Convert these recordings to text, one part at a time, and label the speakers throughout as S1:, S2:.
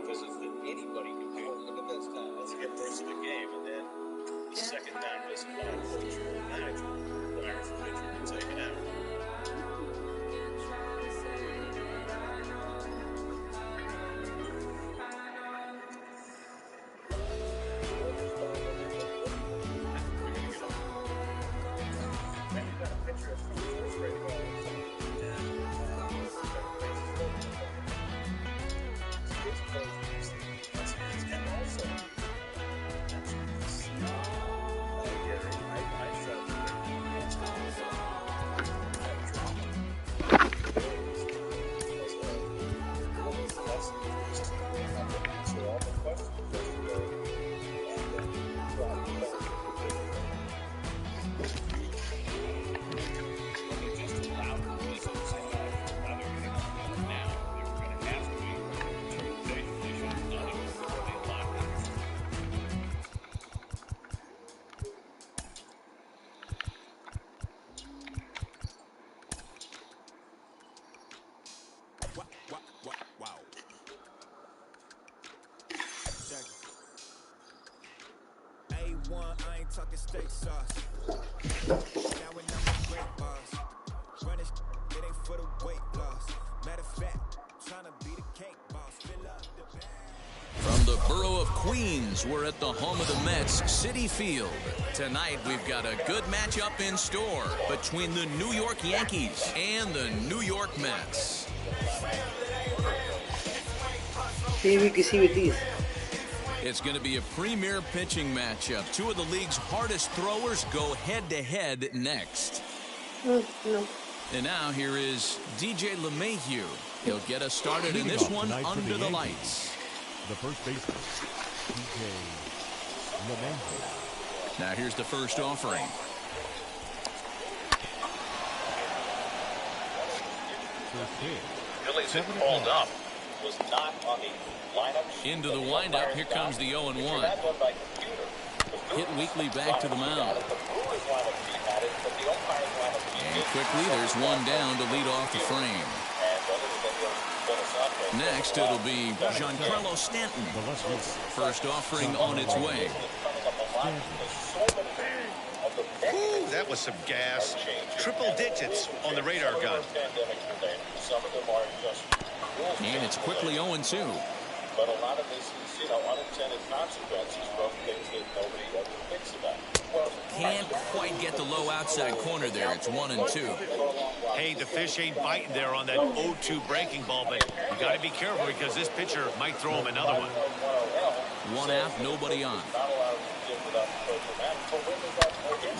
S1: visits that anybody can do. Look at this time. Let's get first of the game, and then the second down visit by a coach or a manager requires the pitcher to take it out.
S2: I ain't talking steak sauce. Now when I'm a great boss, running it ain't for the weight loss. Matter of fact, trying to be the cake boss. Fill up the bag.
S3: From the borough of Queens, we're at the home of the Mets, Citi Field. Tonight, we've got a good matchup in store between the New York Yankees and the New York Mets. It's going to be a premier pitching matchup. Two of the league's hardest throwers go head-to-head next. And now here is DJ LeMahieu. He'll get us started in this one under the lights.
S4: The first baseman, DJ LeMahieu.
S3: Now here's the first offering.
S1: Phillies have called up. Was not on the lineup.
S3: Into the windup. Here comes the 0-1. Hit weakly back to the mound. And quickly, there's one down to lead off the frame. Next, it'll be Giancarlo Stanton. First offering on its way.
S5: Ooh, that was some gas. Triple digits on the radar gun.
S3: And it's quickly 0-2.
S1: But a lot of this is, unintended consequences from things that nobody ever thinks about.
S3: Can't quite get the low outside corner there. It's 1-2.
S5: Hey, the fish ain't biting there on that 0-2 breaking ball, but you got to be careful because this pitcher might throw him another one.
S3: One out, nobody on.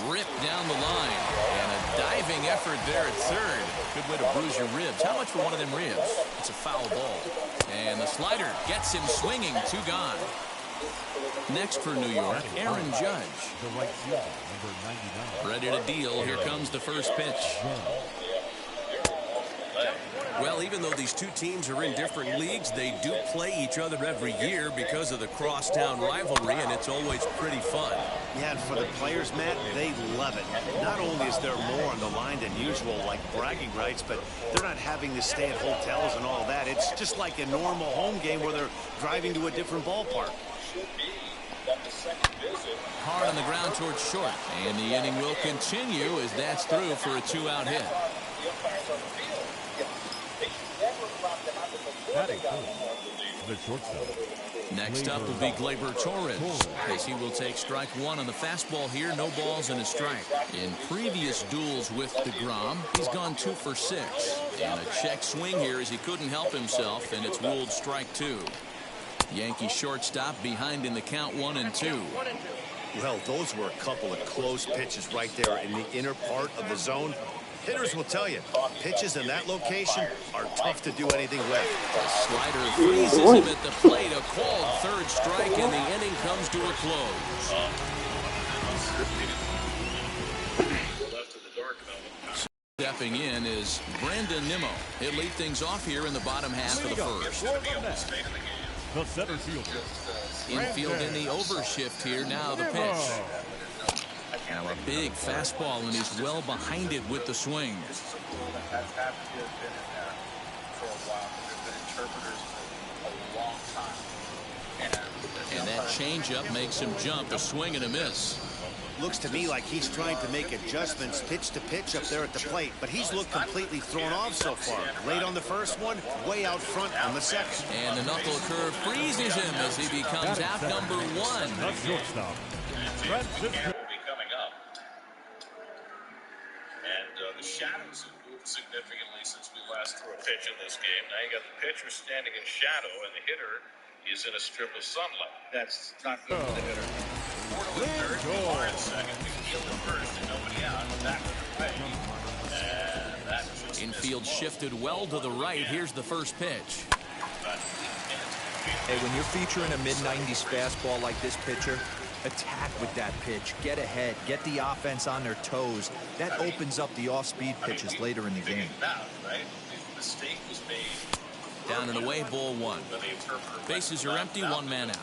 S3: Ripped down the line. And a diving effort there at third. Good way to bruise your ribs. How much for one of them ribs? It's a foul ball. And the slider gets him swinging. Two gone. Next for New York, Aaron Judge.
S4: The right fielder, number 99.
S3: Ready to deal. Here comes the first pitch.
S6: Well, even though these two teams are in different leagues, they do play each other every year because of the crosstown rivalry, and it's always pretty fun.
S5: Yeah, and for the players, Matt, they love it. Not only is there more on the line than usual, like bragging rights, but they're not having to stay at hotels and all that. It's just like a normal home game where they're driving to a different ballpark.
S3: Hard on the ground towards short. And the inning will continue as that's through for a two-out hit.
S4: The shortstop.
S3: Next up will be Gleyber Torres, as he will take strike one on the fastball here. No balls and a strike. In previous duels with DeGrom, he's gone 2 for 6. And a check swing here as he couldn't help himself, and it's ruled strike 2. Yankee shortstop behind in the count 1-2.
S5: Well, those were a couple of close pitches right there in the inner part of the zone. Hitters will tell you, pitches in that location are tough to do anything with.
S3: The slider freezes him at the plate. A called third strike, and the inning comes to a close. Stepping in is Brandon Nimmo. He'll lead things off here in the bottom half of the first.
S4: The center fielder.
S3: Infield in the overshift here. Now the pitch. Now a big fastball, and he's well behind it with the swing.
S1: Has been in there for a while. There's been interpreters for a long time.
S3: Changeup makes him jump. A swing and a miss.
S5: Looks to me like he's trying to make adjustments pitch to pitch up there at the plate, but he's looked completely thrown off so far. Late on the first one, way out front on the second.
S3: And the knuckle curve freezes him as he becomes out number one.
S4: The shortstop, Francisco.
S1: Will be coming up. And the shadows have moved significantly since we last threw a pitch in this game. Now you got the pitcher standing in shadow, and the hitter is in a strip of sunlight. That's not good for the hitter. Third, in second, McNeil first, and nobody out. Back away. And that's
S3: Infield shifted well to the right. Here's the first pitch.
S7: Hey, when you're featuring a mid-90s fastball like this pitcher, attack with that pitch. Get ahead. Get the offense on their toes. That opens up the off-speed pitches later in the game.
S1: Mistake was made.
S3: Down and away, ball one. Bases are empty, one man out.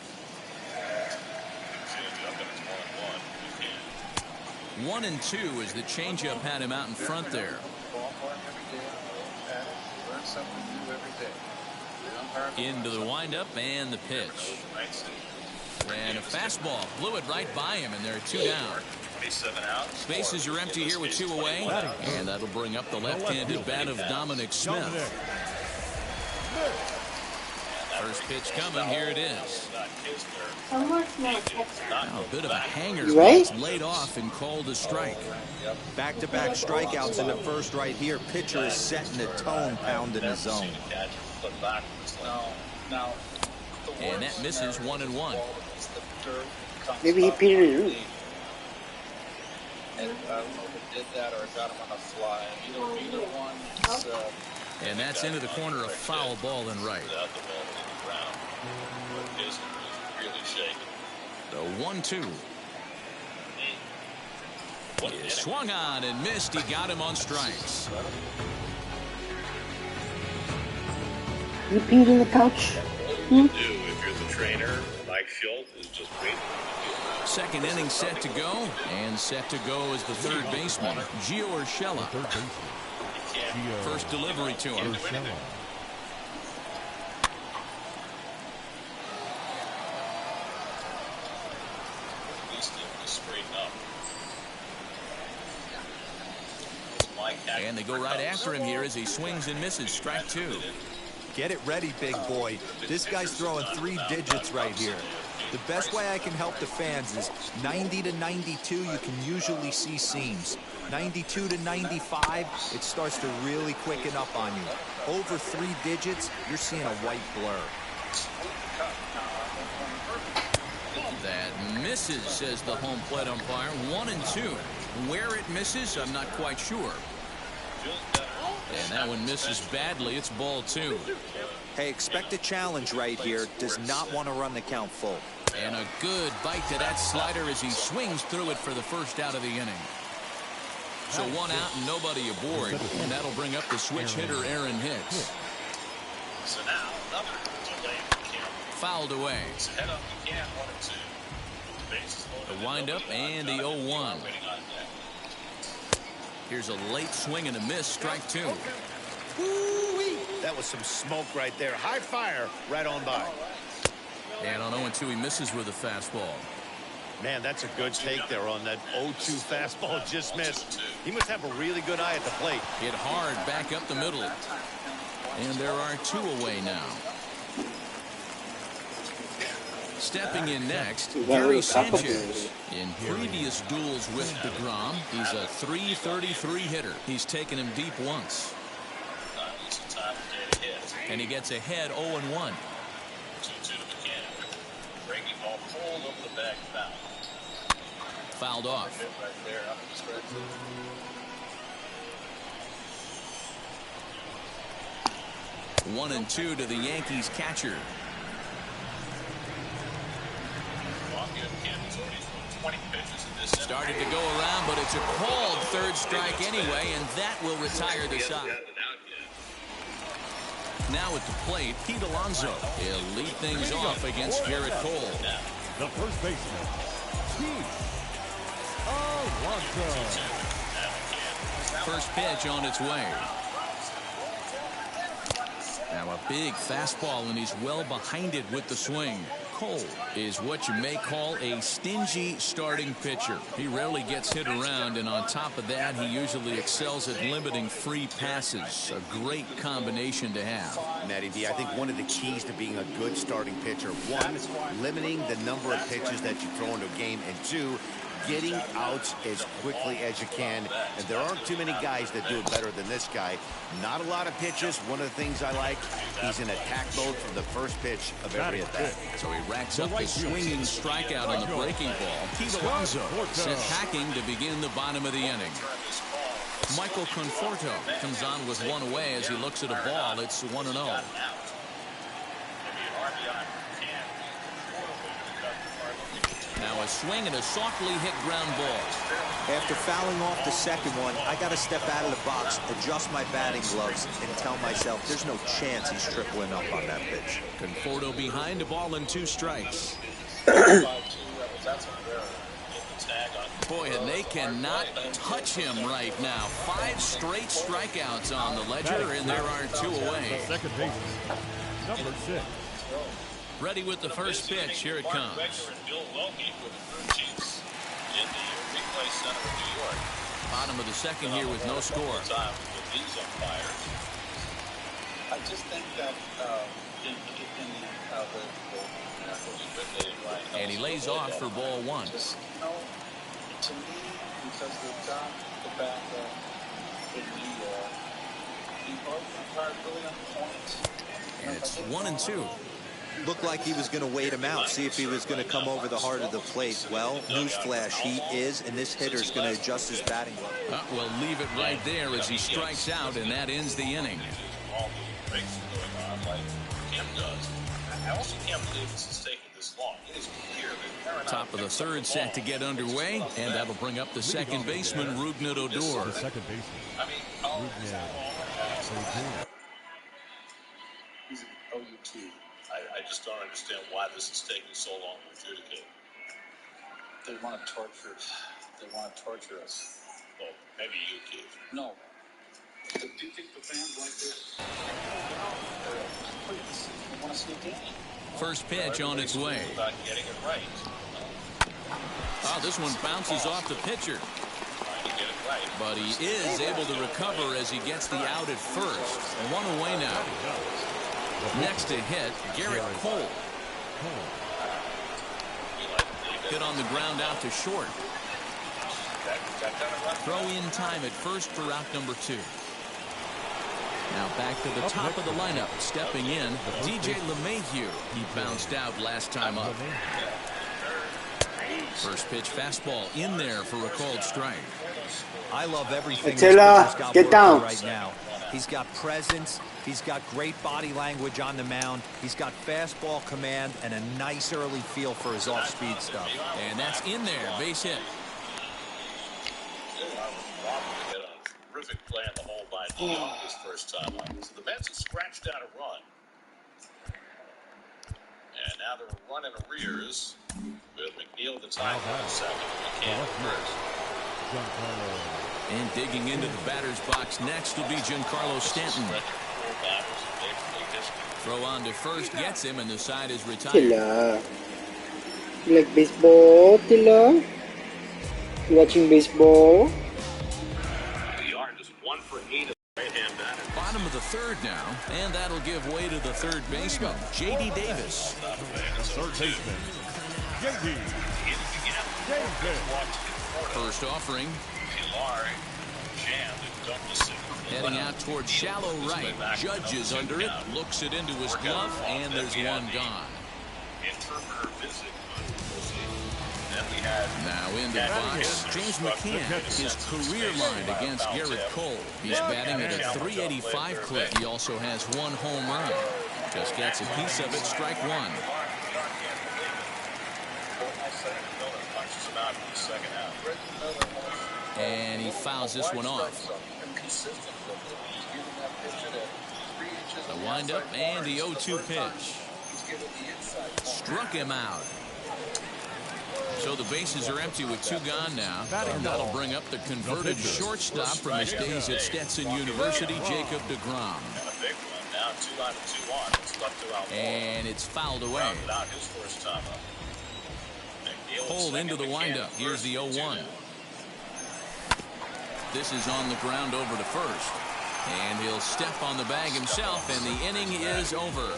S3: 1-2 as the changeup had him out in front there. Into the windup and the pitch. And a fastball blew it right by him, and there are two down. Bases are empty here with two away, and that'll bring up the left-handed bat of Dominic Smith. First pitch coming, here it is. Now a bit of a hanger, right? Laid off and called a strike.
S7: Back-to-back strikeouts in the first right here. Pitcher is setting the tone, pounding his zone.
S3: And that misses 1-1.
S8: Maybe he petered it out.
S1: And I don't know if it did that or it got him on a fly. Either one.
S3: And that's into the corner, a foul ball and right. The 1-2. He swung on and missed. He got him on strikes.
S8: You peed in the pouch?
S1: If you're the trainer, Mike Schultz is just waiting.
S3: Second inning set to go, and set to go is the third baseman, Gio Urshela. First delivery to him. And they go right after him here as he swings and misses. Strike two.
S7: Get it ready, big boy. This guy's throwing 3 digits right here. The best way I can help the fans is 90 to 92, you can usually see seams. 92 to 95, it starts to really quicken up on you. Over 3 digits, you're seeing a white blur.
S3: That misses, says the home plate umpire. 1-2. Where it misses, I'm not quite sure. And that one misses badly. It's ball 2.
S7: Hey, expect a challenge right here. Does not want to run the count full.
S3: And a good bite to that slider as he swings through it for the first out of the inning. So 1 out and nobody aboard. And that'll bring up the switch hitter, Aaron Hicks.
S1: So now another delay.
S3: Fouled away.
S1: Head up again, 1-2.
S3: The windup and the 0-1. Here's a late swing and a miss. Strike 2.
S5: Woo-wee. That was some smoke right there. High fire right on by.
S3: And on 0-2, he misses with a fastball.
S5: Man, that's a good take there on that 0-2 fastball just missed. He must have a really good eye at the plate.
S3: Hit hard back up the middle. And there are 2 away now. Stepping in next, Gary Sanchez. In previous duels with DeGrom, he's a .333 hitter. He's taken him deep once. And he gets ahead 0-1.
S1: 2-2 to McCann. Breaking ball pulled over the back foul.
S3: Fouled off.
S1: Right there, up the stretch.
S3: 1-2 to the Yankees catcher. Started to go around, but it's a called third strike anyway, and that will retire the side. Now at the plate, Pete Alonso. He'll lead things off against Garrett Cole.
S4: The first baseman, Pete Alonso.
S3: First pitch on its way. Now a big fastball, and he's well behind it with the swing. Cole is what you may call a stingy starting pitcher. He rarely gets hit around, and on top of that, he usually excels at limiting free passes. A great combination to have.
S5: Matty D, I think one of the keys to being a good starting pitcher, one, limiting the number of pitches that you throw into a game, and two, getting outs as quickly as you can. And there aren't too many guys that do it better than this guy. Not a lot of pitches. One of the things I like, he's in attack mode from the first pitch of every at bat.
S3: So he racks up the swinging strikeout on the breaking ball. Pete Alonso sent packing to begin the bottom of the inning. Michael Conforto comes on with one away as he looks at a ball. It's 1-0. Now a swing and a softly hit ground ball.
S7: After fouling off the second one, I got to step out of the box, adjust my batting gloves, and tell myself there's no chance he's tripling up on that pitch.
S3: Conforto behind, a ball and 2 strikes. Boy, and they cannot touch him right now. 5 straight strikeouts on the ledger, and there are 2 away.
S4: Second baseman, number 6.
S3: Ready with the first pitch. Here it comes. Bottom of the second here with no score.
S1: I just think that
S3: And he lays off for ball 1.
S1: Just, to me, because the top, the back, in the hard really on point.
S3: And it's 1-2.
S7: Looked like he was going to wait him out, see if he was going to come over the heart of the plate. Well, newsflash, he is, and this hitter is going to adjust his batting level.
S3: We'll leave it right there as he strikes out, and that ends the inning.
S1: All the breaks going on like Kim does. I also can't believe this is taking this long. It is clear that
S3: Top of the third set to get underway, and that'll bring up the second baseman, Rougned Odor.
S4: The second baseman.
S1: I mean, he's an OUT. I just don't understand why this is taking so long to adjudicate. They want to torture us. They want to torture us. Well, maybe you, Keith. No. Do you think the fans like this? They want to sneak in.
S3: First pitch on its way.
S1: About getting it right.
S3: Oh, this one bounces off the pitcher.
S1: Trying to get it right.
S3: But he is able to recover as he gets the out at first. 1 away now. Next to hit, Garrett Cole. Hit on the ground out to short. Throw in time at first for out number 2. Now back to the top of the lineup. Stepping in, DJ LeMahieu. He bounced out last time up. First pitch fastball in there for a called strike.
S7: I love everything this pitcher's got working right now. He's got presence. He's got great body language on the mound. He's got fastball command and a nice early feel for his off-speed stuff.
S3: And that's in there. Base hit.
S1: Terrific play on the whole by his first time on. So the Mets have scratched out a run. And now they're running arrears with McNeil the time on second. McCann first.
S3: And digging into the batter's box next will be Giancarlo Stanton. Throw on to first gets him, and the side is retired.
S8: Tila. You like baseball, Tila? You watching baseball?
S1: The arm is 1 for 8 of the right-hand batter.
S3: Bottom of the third now, and that'll give way to the third baseman, J.D. Davis.
S4: Third baseman, J.D. Davis.
S3: First offering. Heading out towards shallow right. Judge is under it, looks it into his glove, and there's one gone. Now into the box, James McCann, his career line against Garrett Cole. He's batting at a .385 clip. He also has 1 home run. Just gets a piece of it, strike 1. And he fouls this one off. The windup and the 0-2 pitch. Struck him out. So the bases are empty with 2 gone now. And that'll bring up the converted shortstop from his days at Stetson University, Jacob deGrom.
S1: on 2 on and 2 on. It's left to Almora.
S3: And it's fouled away.
S1: Rounded out his first time up.
S3: Pulled into the windup. Here's the 0-1. This is on the ground over to first. And he'll step on the bag himself, and the inning is over.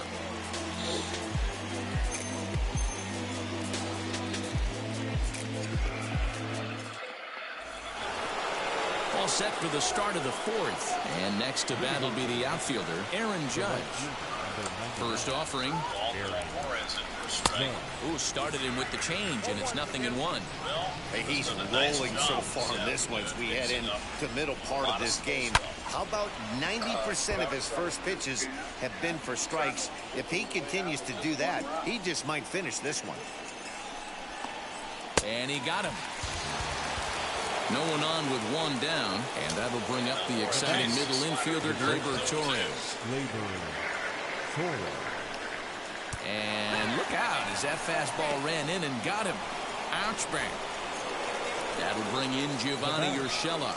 S3: All set for the start of the fourth. And next to bat will be the outfielder, Aaron Judge. First offering. Ooh, started him with the change, and it's 0-1.
S5: Hey, he's rolling so far in this one as we head into the middle part of this game. How about 90% of his first pitches have been for strikes? If he continues to do that, he just might finish this one.
S3: And he got him. No one on with one down, and that'll bring up the exciting middle infielder, Gleyber Torres. And look out as that fastball ran in and got him. Ouch bang. That'll bring in Giovanni Urshela.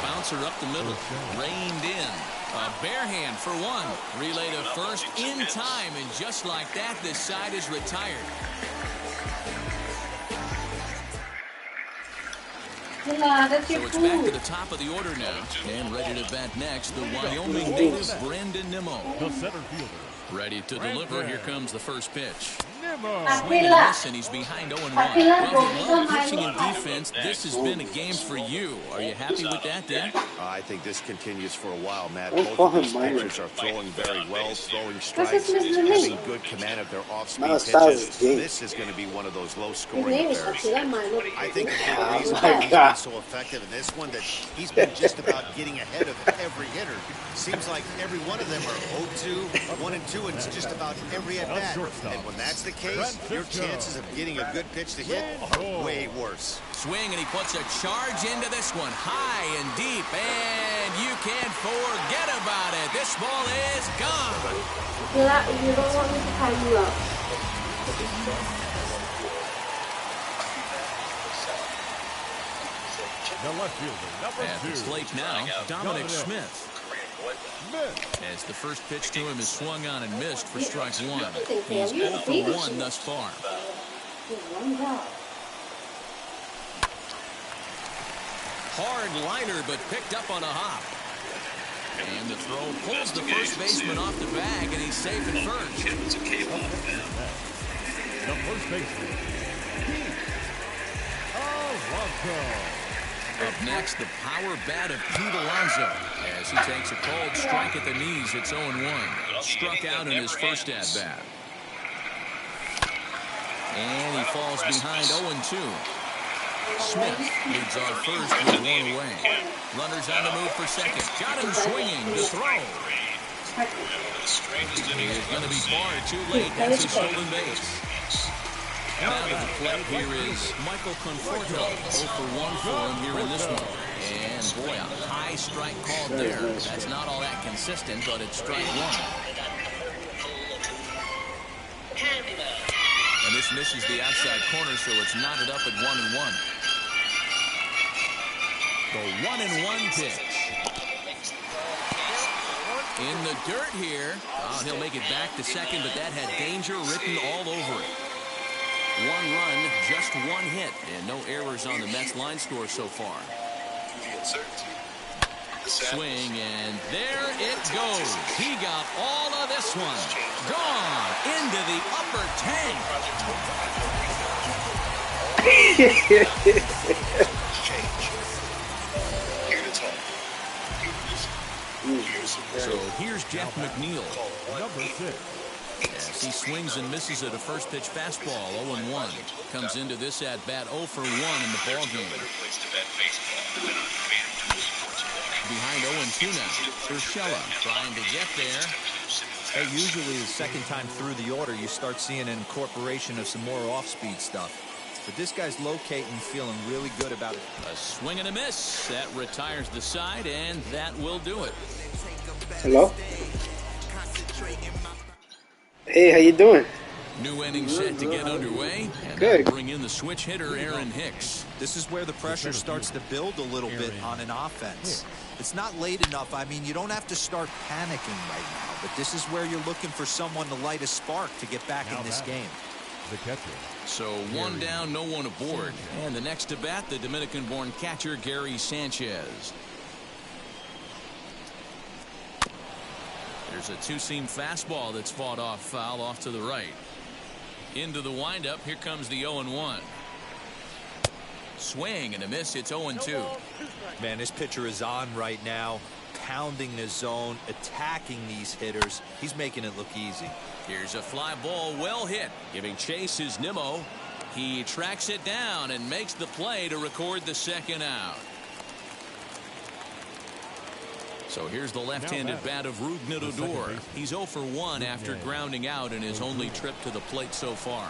S3: Bouncer up the middle. Reined in. A bare hand for one. Relay to first in time, and just like that, this side is retired. So it's back to the top of the order now. And ready to bat next, the Wyoming native, Brandon Nimmo.
S4: The center fielder.
S3: Ready to deliver. Here comes the first pitch.
S4: Nimmo.
S3: Swing and miss, and he's behind 0-1. Well, if you love pitching and defense, this has been a game for you. Are you happy with that, Dan?
S5: I think this continues for a while, Matt. Both of these pitchers are throwing very well, throwing strikes, having good command of their off-speed pitches. This is going to be one of those low-scoring affairs. I think the reason why he's been so effective in this one that he's been just about getting ahead of every hitter. Seems like every one of them are 0-2, 1-2, and it's just about every at-bat. And when that's the case, your chances of getting a good pitch to hit are way worse.
S3: Swing, and he puts a charge into this one, high and deep, and you can't forget about it. This ball is gone.
S9: You don't want me to time you up.
S4: The left fielder, number
S3: At the
S4: 2.
S3: slate now, Dominic Smith. As the first pitch to him is swung on and missed for strike one. He's 0 for 1 thus far. Hard liner, but picked up on a hop. And the throw pulls the first baseman off the bag, and he's safe at first.
S4: The first baseman, Alonso.
S3: Up next, the power bat of Pete Alonso. As he takes a cold strike at the knees, it's 0-1. Struck out in his first at-bat. And he falls behind 0-2. Smith leads off first with one away. Runners on the move for second. Got him swinging. The throw. He's going to be far too late. That's his stolen base. Now to the plate here is Michael Conforto. 0 for 1 for him here in this one. And boy, a high strike called there. That's not all that consistent, but it's strike one. And this misses the outside corner, so it's knotted up at 1-1. The 1-1 pitch. In the dirt here. Oh, he'll make it back to second, but that had danger written all over it. 1 run, just 1 hit, and no errors on the Mets line score so far. Swing, and there it goes. He got all of this one. Gone into the upper tank. So here's Jeff McNeil.
S4: Number 6.
S3: As he swings and misses at a first pitch fastball, 0-1. Comes into this at bat 0 for 1 in the ball game. Behind 0-2 now. Urshela trying to get there.
S7: Hey, usually the second time through the order, you start seeing an incorporation of some more off-speed stuff. But this guy's locating, feeling really good about it.
S3: A swing and a miss. That retires the side, and that will do it.
S8: Hello? Hey, how you doing?
S3: New inning set to get underway. And
S8: Good.
S3: they'll bring in the switch hitter, Aaron Hicks.
S7: This is where the pressure starts to build a little bit on an offense. It's not late enough. I mean, you don't have to start panicking right now, but this is where you're looking for someone to light a spark to get back in this game.
S4: The catcher.
S3: So one down, no one aboard. And the next to bat, the Dominican-born catcher, Gary Sanchez. There's a two-seam fastball that's fought off foul off to the right. Into the windup. Here comes the 0-1. Swing and a miss. It's 0-2.
S7: Man, this pitcher is on right now, pounding the zone, attacking these hitters. He's making it look easy.
S3: Here's a fly ball, well hit. Giving chase is Nimmo. He tracks it down and makes the play to record the second out. So here's the left-handed bat of Rougned Odor. He's 0 for 1 after grounding out in his only trip to the plate so far.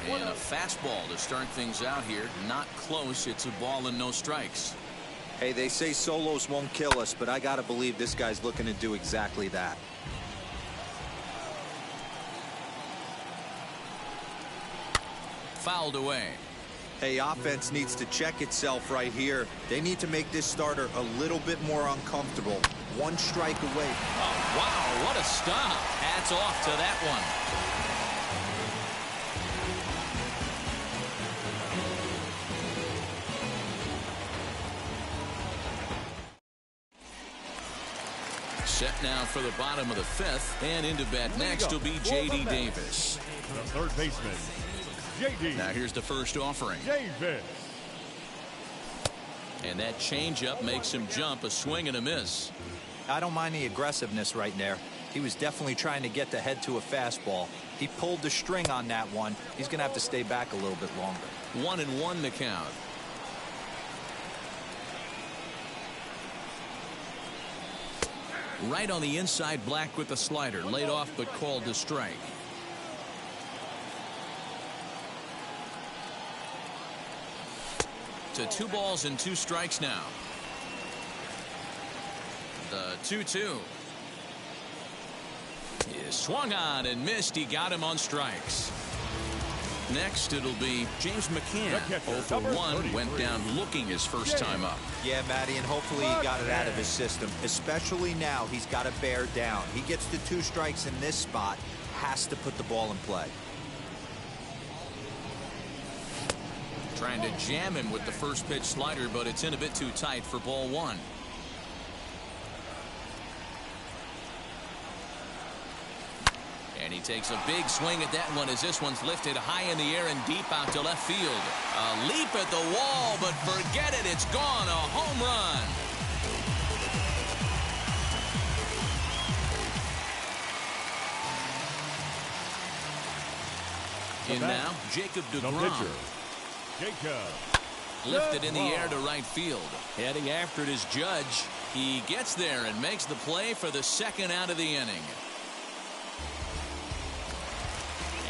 S3: And a fastball to start things out here. Not close. It's a ball and no strikes.
S7: Hey, they say solos won't kill us, but I gotta believe this guy's looking to do exactly that.
S3: Fouled away.
S7: Hey, offense needs to check itself right here. They need to make this starter a little bit more uncomfortable. One strike away.
S3: Oh, wow, what a stop. Hats off to that one. Set now for the bottom of the fifth, and into bat next will be J.D. Davis.
S4: The third baseman, J.D.
S3: Now here's the first offering.
S4: Davis.
S3: And that changeup makes him jump. A swing and a miss.
S7: I don't mind the aggressiveness right there. He was definitely trying to get the head to a fastball. He pulled the string on that one. He's going to have to stay back a little bit longer.
S3: 1-1 the count. Right on the inside, Black with the slider. Laid off but called to strike. To 2 balls and 2 strikes now. The 2-2. He swung on and missed. He got him on strikes. Next, it'll be James McCann. 0 for 1. Went down looking his first time up.
S7: Yeah, Matty, and hopefully he got it out of his system. Especially now, he's got to bear down. He gets the 2 strikes in this spot. Has to put the ball in play.
S3: Trying to jam him with the first pitch slider, but it's in a bit too tight for ball 1. And he takes a big swing at that one as this one's lifted high in the air and deep out to left field. A leap at the wall, but forget it. It's gone. A home run. In now, Jacob DeGrom.
S4: Jacob.
S3: Lifted in the air to right field. Heading after it is Judge. He gets there and makes the play for the second out of the inning.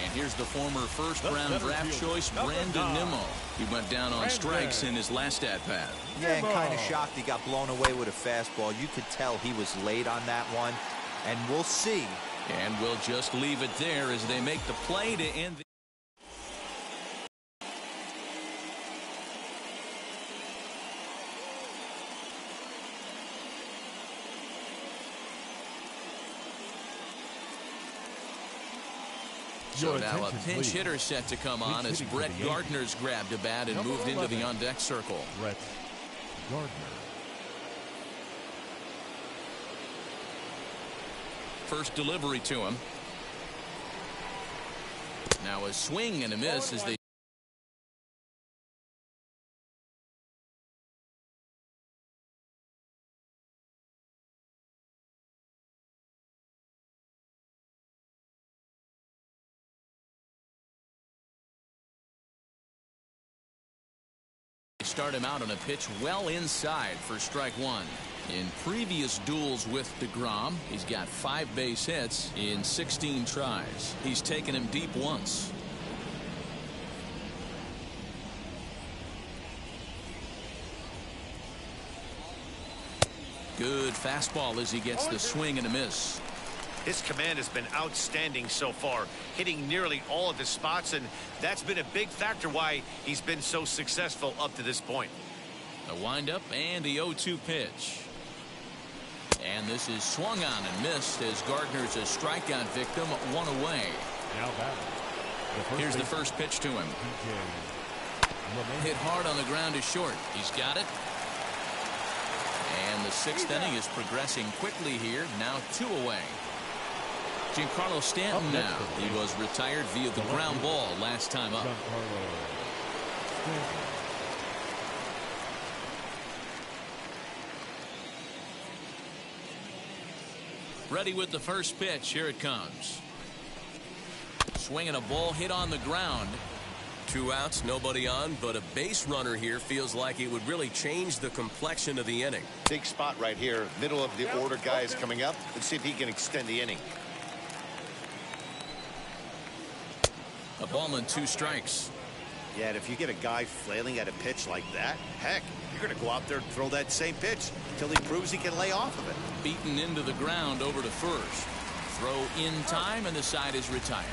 S3: And here's the former first-round draft choice, Brandon Nimmo. He went down on strikes in his last at-bat.
S7: Yeah, and kind of shocked he got blown away with a fastball. You could tell he was late on that one. And we'll see.
S3: And we'll just leave it there as they make the play to end the So now a pinch hitter set to come on as Brett Gardner's grabbed a bat and moved into the on-deck circle.
S4: Brett Gardner.
S3: First delivery to him. Now a swing and a miss as they start him out on a pitch well inside for strike 1. In previous duels with DeGrom, he's got 5 base hits in 16 tries. He's taken him deep once. Good fastball as he gets the swing and a miss.
S5: His command has been outstanding so far, hitting nearly all of his spots, and that's been a big factor why he's been so successful up to this point.
S3: A windup and the 0-2 pitch. And this is swung on and missed as Gardner's a strikeout victim, one away.
S4: Now batting.
S3: Here's the first pitch to him. Hit hard on the ground to short. He's got it. And the sixth inning is progressing quickly here. Now 2 away. Giancarlo Stanton now. He was retired via the ground ball last time up. Ready with the first pitch. Here it comes. Swinging a ball hit on the ground.
S6: 2 outs, nobody on, but a base runner here feels like it would really change the complexion of the inning.
S5: Big spot right here. Middle of the order guy is coming up. Let's see if he can extend the inning.
S3: A ball and 2 strikes.
S5: Yeah, and if you get a guy flailing at a pitch like that, heck, you're going to go out there and throw that same pitch until he proves he can lay off of it.
S3: Beaten into the ground over to first. Throw in time, and the side is retired.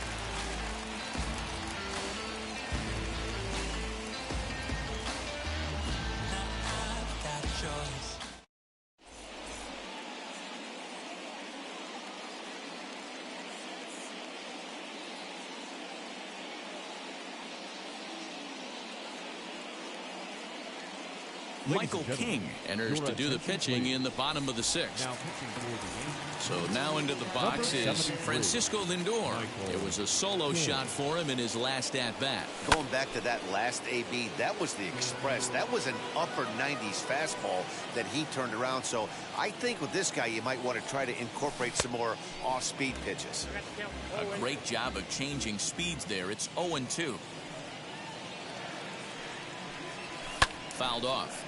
S3: Michael King enters to do the pitching in the bottom of the 6th. So now into the box is Francisco Lindor. It was a solo shot for him in his last at-bat.
S5: Going back to that last AB, that was the express. That was an upper 90s fastball that he turned around. So I think with this guy, you might want to try to incorporate some more off-speed pitches.
S3: A great job of changing speeds there. It's 0-2. Fouled off.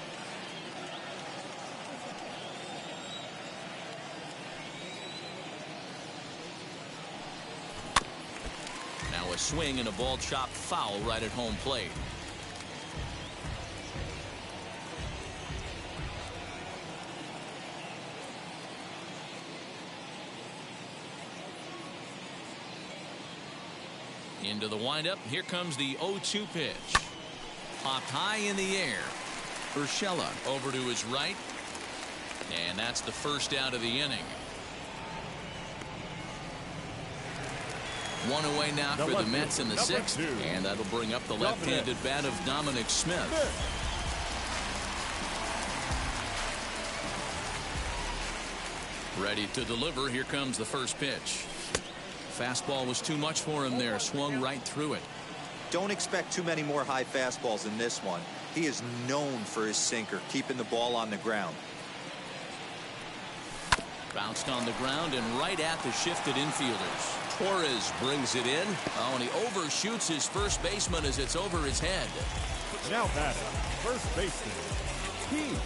S3: Now a swing and a ball chopped foul right at home plate. Into the windup. Here comes the 0-2 pitch. Popped high in the air. Urshela over to his right. And that's the first out of the inning. 1 away now for the Mets in the 6th. And that'll bring up the left-handed bat of Dominic Smith. Ready to deliver. Here comes the first pitch. Fastball was too much for him there. Swung right through it.
S7: Don't expect too many more high fastballs in this one. He is known for his sinker, keeping the ball on the ground.
S3: Bounced on the ground and right at the shifted infielders. Torres brings it in. Oh, and he overshoots his first baseman as it's over his head.
S4: Now batting, first baseman, Pete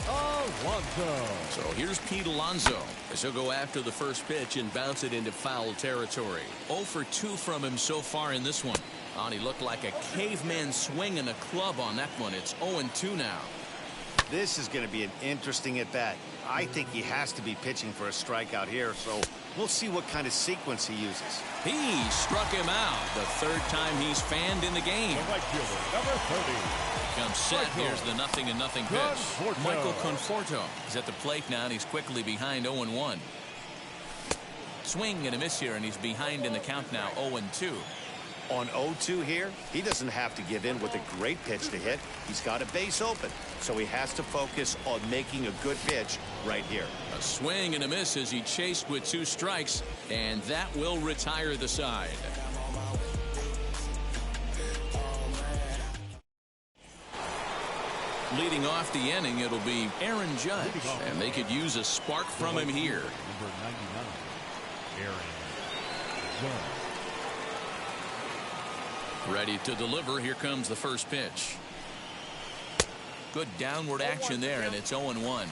S4: Alonso.
S3: So here's Pete Alonso as he'll go after the first pitch and bounce it into foul territory. 0 for 2 from him so far in this one. Oh, and he looked like a caveman swinging a club on that one. It's 0-2 now.
S5: This is going to be an interesting at-bat. I think he has to be pitching for a strikeout here, so we'll see what kind of sequence he uses.
S3: He struck him out. The 3rd time he's fanned in the game.
S4: The right fielder, number 30.
S3: Comes set. Here's the 0-0 pitch. Michael Conforto is at the plate now, and he's quickly behind 0-1. Swing and a miss here, and he's behind in the count now, 0-2.
S5: On 0-2 here, he doesn't have to give in with a great pitch to hit. He's got a base open, so he has to focus on making a good pitch right here.
S3: A swing and a miss as he chased with 2 strikes, and that will retire the side. Leading off the inning, it'll be Aaron Judge, and they could use a spark from him here.
S4: Number 99, Aaron Judge.
S3: Ready to deliver. Here comes the first pitch. Good downward action there, and it's 0-1.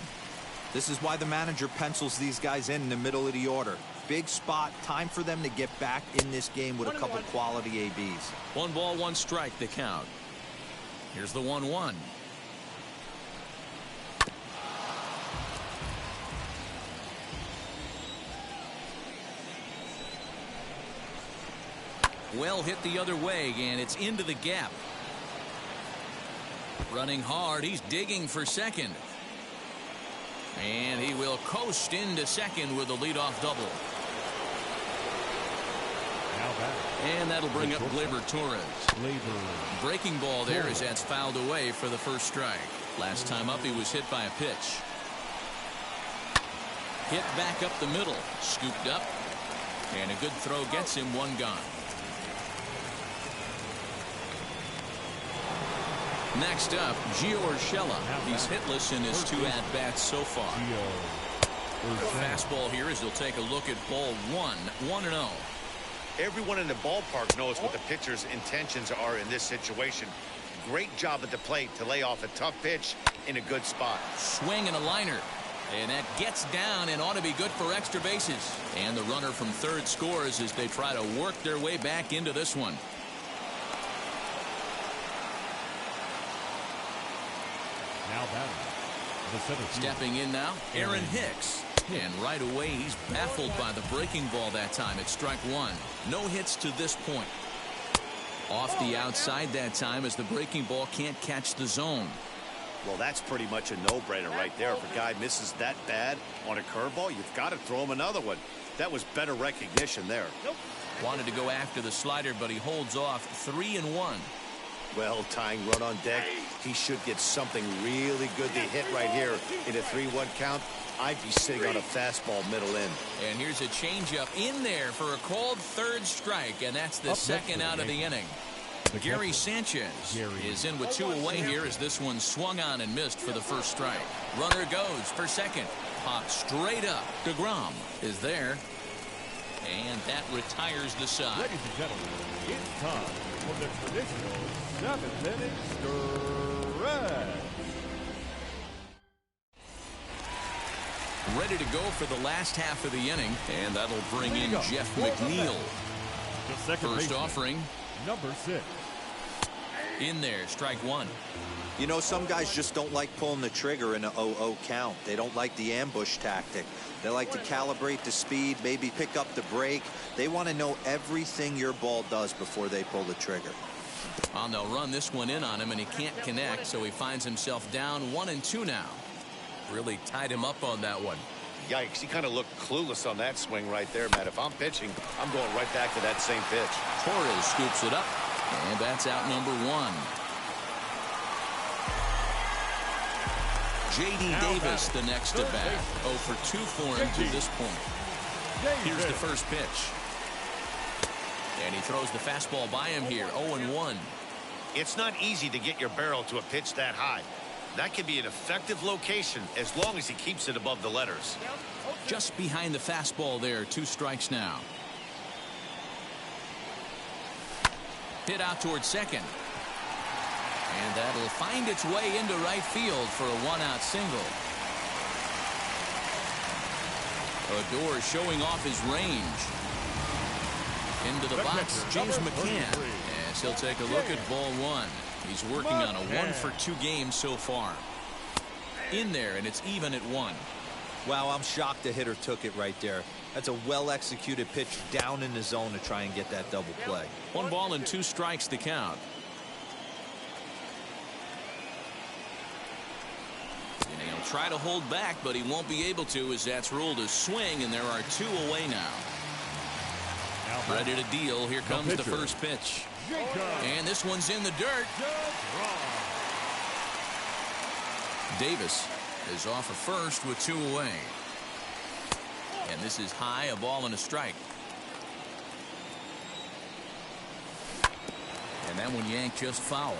S7: This is why the manager pencils these guys in the middle of the order. Big spot. Time for them to get back in this game with a couple quality ABs.
S3: 1 ball, 1 strike, the count. Here's the 1-1. Well hit the other way, and it's into the gap. Running hard, he's digging for second. And he will coast into second with a leadoff double. And that'll bring up Gleyber Torres. Breaking ball there as that's fouled away for the first strike. Last time up, he was hit by a pitch. Hit back up the middle. Scooped up. And a good throw gets him one gone. Next up, Gio Urshela. He's hitless in his 2 at-bats so far. The fastball here as he'll take a look at ball 1. 1-0.
S5: Everyone in the ballpark knows what the pitcher's intentions are in this situation. Great job at the plate to lay off a tough pitch in a good spot.
S3: Swing and a liner. And that gets down and ought to be good for extra bases. And the runner from third scores as they try to work their way back into this one.
S4: Now batting.
S3: Stepping in now, Aaron Hicks. And right away, he's baffled by the breaking ball that time at strike 1. No hits to this point. Off the outside that time as the breaking ball can't catch the zone.
S5: Well, that's pretty much a no-brainer right there. If a guy misses that bad on a curveball, you've got to throw him another one. That was better recognition there.
S3: Wanted to go after the slider, but he holds off. 3-1.
S5: Well, tying run on deck. He should get something really good to hit right here in a 3-1 count. I'd be sitting on a fastball middle in.
S3: And here's a changeup in there for a called third strike, and that's the second out of the inning. Gary Sanchez is in with 2 away here as this one swung on and missed for the first strike. Runner goes for second. Popped straight up. DeGrom is there. And that retires the side.
S4: Ladies and gentlemen, it's time for the traditional 7th inning stretch.
S3: Ready to go for the last half of the inning, and that'll bring in Jeff McNeil. First offering.
S4: Number 6.
S3: In there, strike 1.
S7: You know, some guys just don't like pulling the trigger in a 0-0 count. They don't like the ambush tactic. They like to calibrate the speed, maybe pick up the break. They want to know everything your ball does before they pull the trigger.
S3: And they'll run this one in on him, and he can't connect, so he finds himself down 1-2 now. Really tied him up on that one.
S5: Yikes, he kind of looked clueless on that swing right there, Matt. If I'm pitching, I'm going right back to that same pitch.
S3: Torres scoops it up, and that's out number 1. J.D. Davis, the next at bat. 0 for 2 for him to this point. Here's the first pitch. And he throws the fastball by him here, 0-1.
S5: It's not easy to get your barrel to a pitch that high. That can be an effective location as long as he keeps it above the letters.
S3: Just behind the fastball there, 2 strikes now. Hit out towards second. And that'll find its way into right field for a 1-out single. Odor showing off his range. Into the box, James McCann. As he'll take a look at ball 1. He's working on a 1 for 2 game so far. In there, and it's even at 1.
S7: Wow, I'm shocked the hitter took it right there. That's a well-executed pitch down in the zone to try and get that double play.
S3: 1 ball and 2 strikes to count. And he'll try to hold back, but he won't be able to as that's ruled a swing, and there are 2 away now. Ready to deal. Here comes the first pitch. And this one's in the dirt. Davis is off of first with 2 away. And this is high, a ball and a strike. And that one yanked just foul.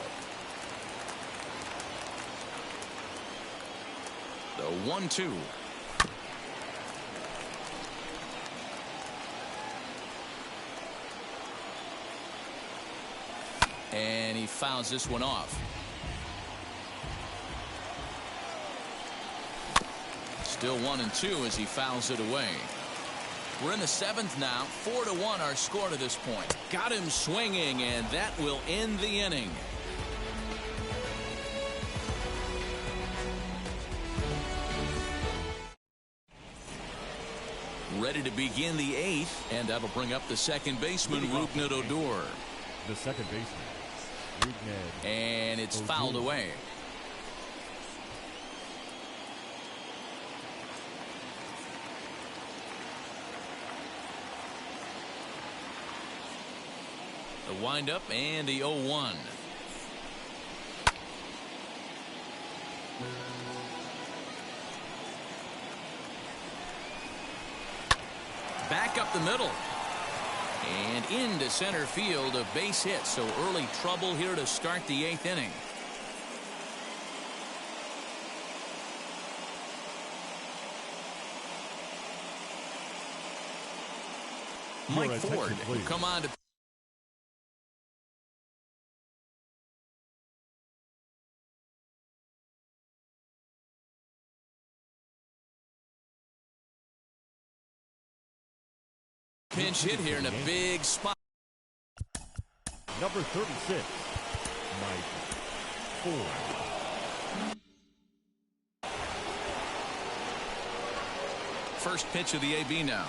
S3: The 1-2. And he fouls this one off. Still 1-2 as he fouls it away. We're in the 7th now. 4-1 our score to this point. Got him swinging, and that will end the inning. Ready to begin the 8th, and that'll bring up the second baseman, Rougned Odor.
S4: The second baseman, Rougned.
S3: And it's fouled away. The windup and the 0-1. Back up the middle. And into center field, a base hit. So early trouble here to start the 8th inning. Mike Ford will come on to pinch hit here in a big spot.
S4: Number 36, Mike Ford.
S3: First pitch of the AB now.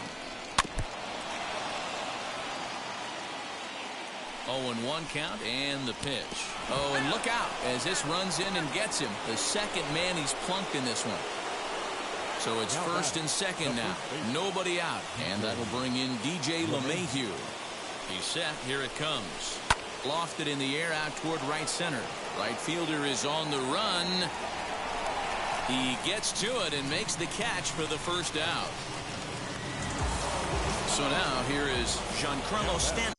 S3: 0-1 count and the pitch. Oh, and look out as this runs in and gets him. The second man he's plunked in this one. So it's first and second now. Nobody out. And that'll bring in DJ LeMahieu. He's set. Here it comes. Lofted in the air out toward right center. Right fielder is on the run. He gets to it and makes the catch for the first out. So now here is Giancarlo Stanton.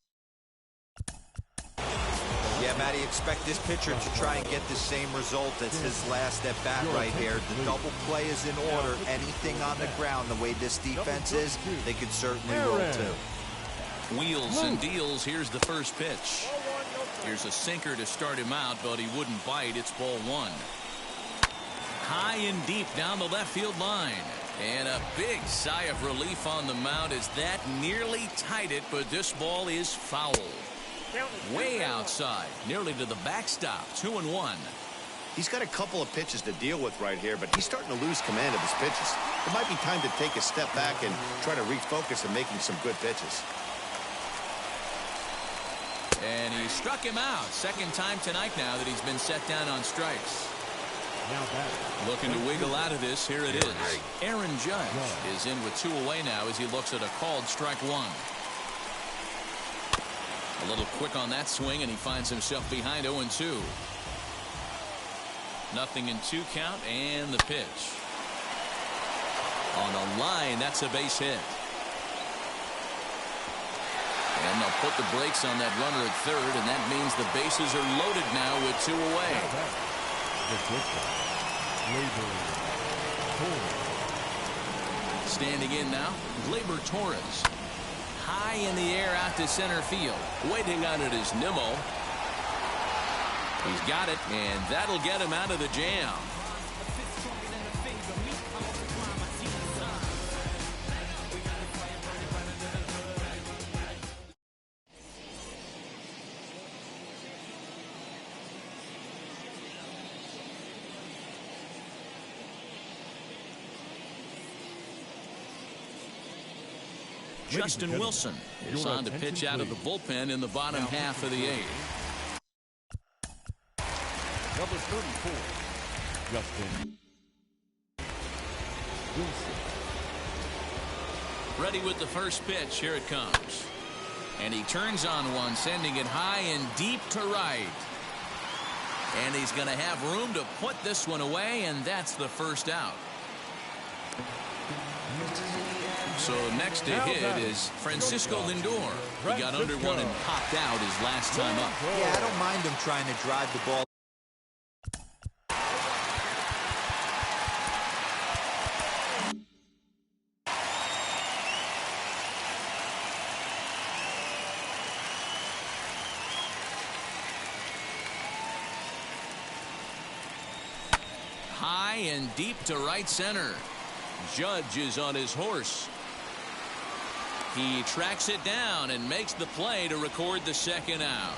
S7: Yeah, Matty, expect this pitcher to try and get the same result as his last at bat right here. The double play is in order. Anything on the ground, the way this defense is, they could certainly roll too.
S3: Wheels and deals. Here's the first pitch. Here's a sinker to start him out, but he wouldn't bite. It's ball 1. High and deep down the left field line. And a big sigh of relief on the mound as that nearly tied it, but this ball is foul. Way outside, nearly to the backstop. 2-1.
S5: He's got a couple of pitches to deal with right here, but he's starting to lose command of his pitches. It might be time to take a step back and try to refocus on making some good pitches.
S3: And he struck him out. Second time tonight now that he's been set down on strikes. Looking to wiggle out of this. Here it is. Aaron Judge is in with 2 away now as he looks at a called strike 1. A little quick on that swing, and he finds himself behind 0-2. Nothing in 2 count, and the pitch. On a line, that's a base hit. And they'll put the brakes on that runner at third, and that means the bases are loaded now with 2 away. Standing in now, Gleyber Torres. High in the air out to center field. Waiting on it is Nimmo. He's got it, and that'll get him out of the jam. Justin Wilson is on to pitch out of the bullpen in the bottom half of the 8th.
S4: Number 34, Justin Wilson.
S3: Ready with the first pitch. Here it comes. And he turns on one, sending it high and deep to right. And he's going to have room to put this one away, and that's the first out. So next to hit is Francisco Lindor. He got under one and popped out his last time up.
S7: Yeah, I don't mind him trying to drive the ball.
S3: High and deep to right center. Judge is on his horse. He tracks it down and makes the play to record the second out.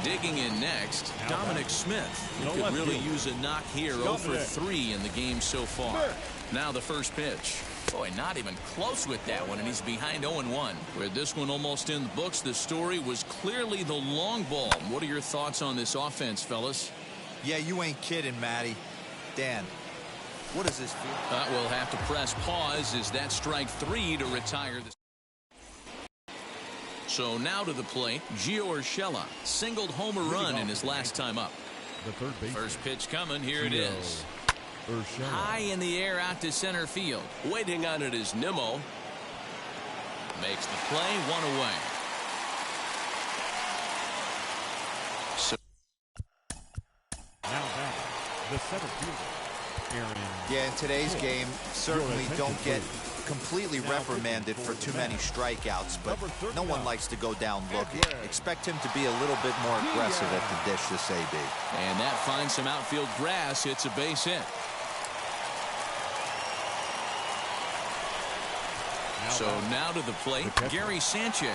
S3: Digging in next, Dominic Smith. He could really use a knock here. 0 for 3 in the game so far. Now the first pitch. Boy, not even close with that one, and he's behind 0-1. With this one almost in the books, the story was clearly the long ball. What are your thoughts on this offense, fellas?
S7: Yeah, you ain't kidding, Matty. Dan, what does this feel?
S3: We'll have to press pause. Is that strike 3 to retire this? So now to the plate, Gio Urshela singled home a run in his last time up.
S4: The third base.
S3: First pitch coming. Here it is.
S4: Urshela.
S3: High in the air out to center field.
S6: Waiting on it is Nimmo.
S3: Makes the play, 1 away. So
S4: Now back, the center fielder, Aaron.
S7: Yeah, in today's game, certainly don't get completely reprimanded for too many strikeouts, but no one likes to go down looking. Expect him to be a little bit more aggressive at the dish this AB.
S3: And that finds some outfield grass. It's a base hit. So now to the plate, Gary Sanchez,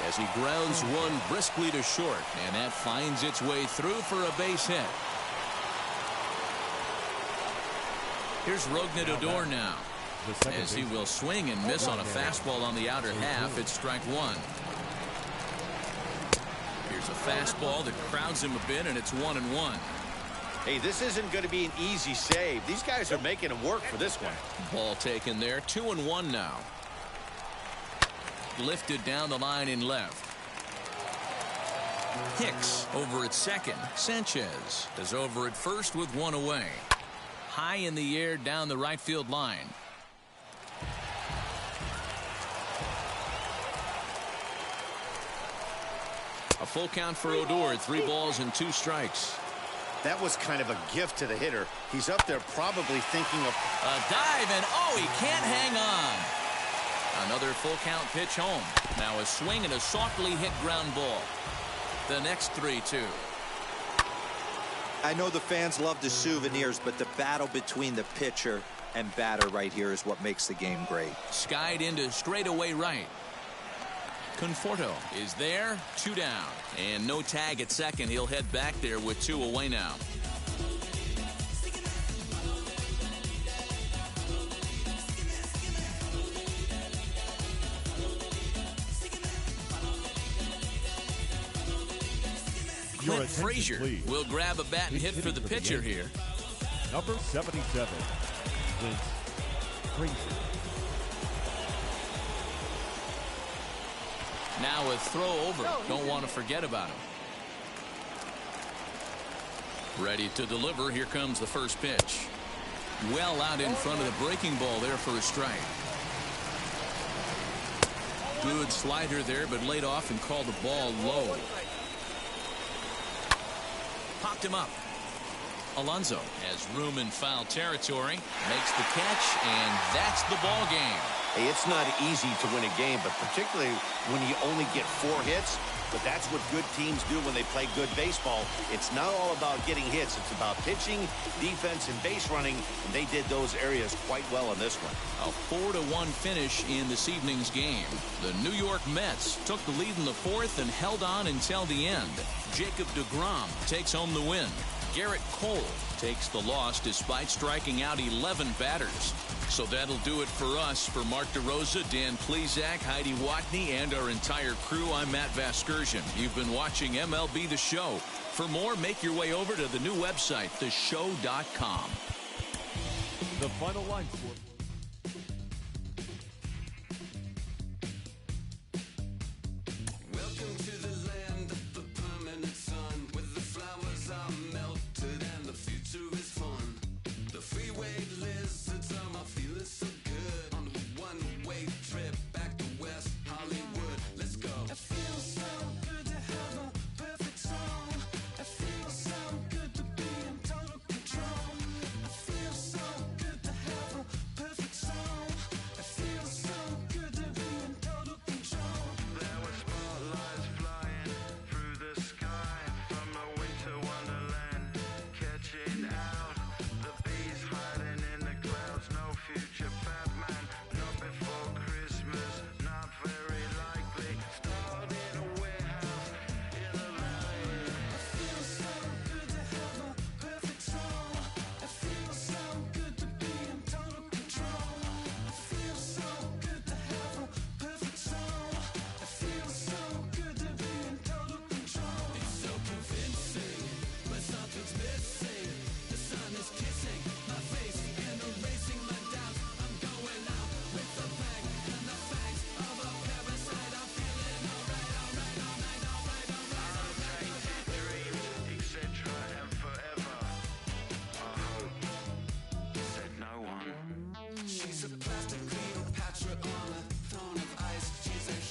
S3: as he grounds one briskly to short, and that finds its way through for a base hit. Here's Rougned Odor now, as he will swing and miss on a fastball on the outer half. It's strike 1. Here's a fastball that crowds him a bit, and it's 1-1.
S5: Hey, this isn't going to be an easy save. These guys are making him work for this one.
S3: Ball taken there, 2-1 now. Lifted down the line in left. Hicks over at second. Sanchez is over at first with 1 away. High in the air down the right field line. A full count for Odor. 3 balls and 2 strikes.
S5: That was kind of a gift to the hitter. He's up there probably thinking of
S3: a dive, and oh, he can't hang on. Another full count pitch home. Now a swing and a softly hit ground ball. The next 3-2.
S7: I know the fans love the souvenirs, but the battle between the pitcher and batter right here is what makes the game great.
S3: Skied into straightaway right. Conforto is there, 2 down. And no tag at second. He'll head back there with 2 away now. Clint Frazier will grab a bat and hit for the pitcher here.
S4: Number 77, Clint Frazier.
S3: Now a throw over. Don't want to forget about him. Ready to deliver. Here comes the first pitch. Well out in front of the breaking ball there for a strike. Good slider there, but laid off and called the ball low. Popped him up. Alonso has room in foul territory. Makes the catch, and that's the ball game.
S5: Hey, it's not easy to win a game, but particularly when you only get 4 hits. But that's what good teams do when they play good baseball. It's not all about getting hits. It's about pitching, defense, and base running, and they did those areas quite well in this one.
S3: A 4-1 finish in this evening's game. The New York Mets took the lead in the 4th and held on until the end. Jacob deGrom takes home the win. Garrett Cole takes the loss despite striking out 11 batters. So that'll do it for us. For Mark DeRosa, Dan Plesac, Heidi Watney, and our entire crew, I'm Matt Vasgersian. You've been watching MLB The Show. For more, make your way over to the new website, theshow.com.
S4: The final line score.